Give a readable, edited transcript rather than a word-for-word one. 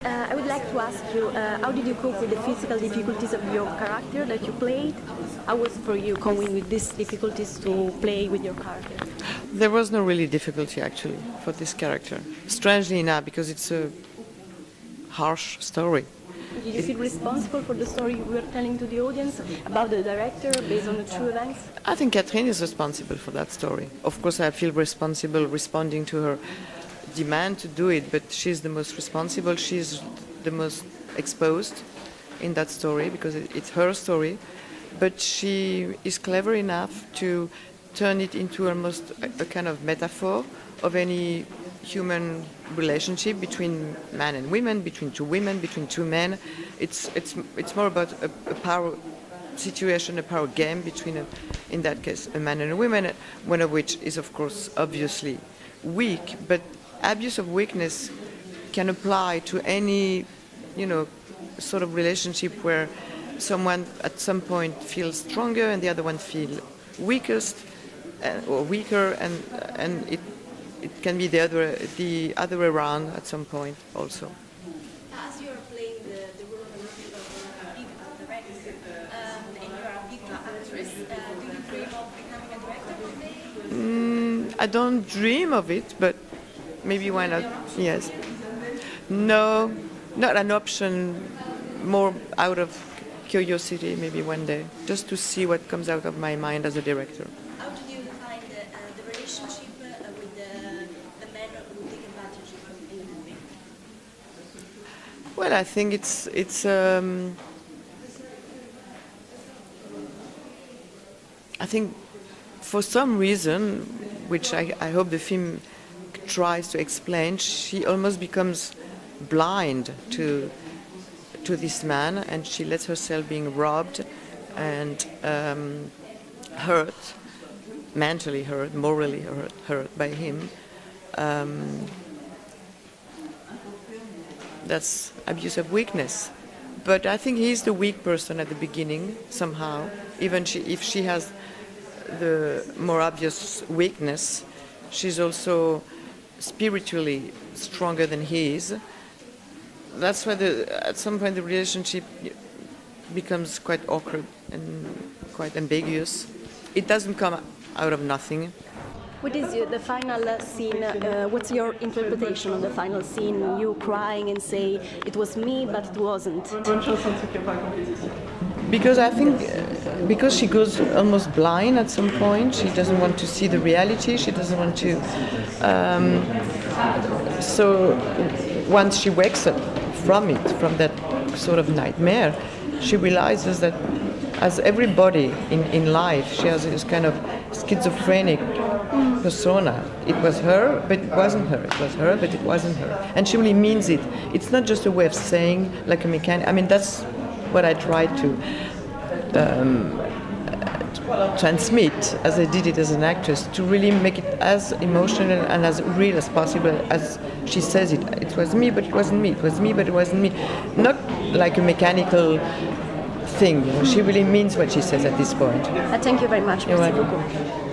I would like to ask you, how did you cope with the physical difficulties of your character that you played? How was it for you coping with these difficulties to play with your character? There was no really difficulty actually for this character. Strangely enough, because it's a harsh story. Did you feel responsible for the story you were telling to the audience about the director based on the true events? I think Catherine is responsible for that story. Of course, I feel responsible responding to her demand to do it, but she's the most responsible. She's the most exposed in that story because it's her story. But she is clever enough to turn it into almost a kind of metaphor of any human relationship between man and women, between two women, between two men. It's more about a power situation, a power game between, in that case, a man and a woman, one of which is, of course, obviously weak, but abuse of weakness can apply to any, sort of relationship where someone at some point feels stronger and the other one feels weakest or weaker, and it can be the other way around at some point also. As you're playing the role of a big director and you're a big actress, do you dream of becoming a director one day? I don't dream of it, but maybe why not? Yes. No, not an option, more out of curiosity, maybe one day, just to see what comes out of my mind as a director. How do you find the relationship with the men who take advantage of you in the movie? Well, I think it's I think for some reason, which I hope the film tries to explain, she almost becomes blind to this man, and she lets herself being robbed and hurt, mentally hurt, morally hurt by him. That's abuse of weakness. But I think he's the weak person at the beginning, somehow. Even if she has the more obvious weakness, she's also spiritually stronger than he is. That's why at some point the relationship becomes quite awkward and quite ambiguous. It doesn't come out of nothing. What is the final scene? What's your interpretation of the final scene? You crying and say, it was me, but it wasn't. Because I think, because she goes almost blind at some point, she doesn't want to see the reality, she doesn't want to... So once she wakes up from that sort of nightmare, she realizes that as everybody in life, she has this kind of schizophrenic persona. It was her, but it wasn't her. It was her, but it wasn't her. And she really means it. It's not just a way of saying, like a mechanic. I mean, that's what I tried to transmit as I did it as an actress, to really make it as emotional and as real as possible as she says it. It was me, but it wasn't me. It was me, but it wasn't me. Not like a mechanical thing. She really means what she says at this point. Thank you very much. You're welcome.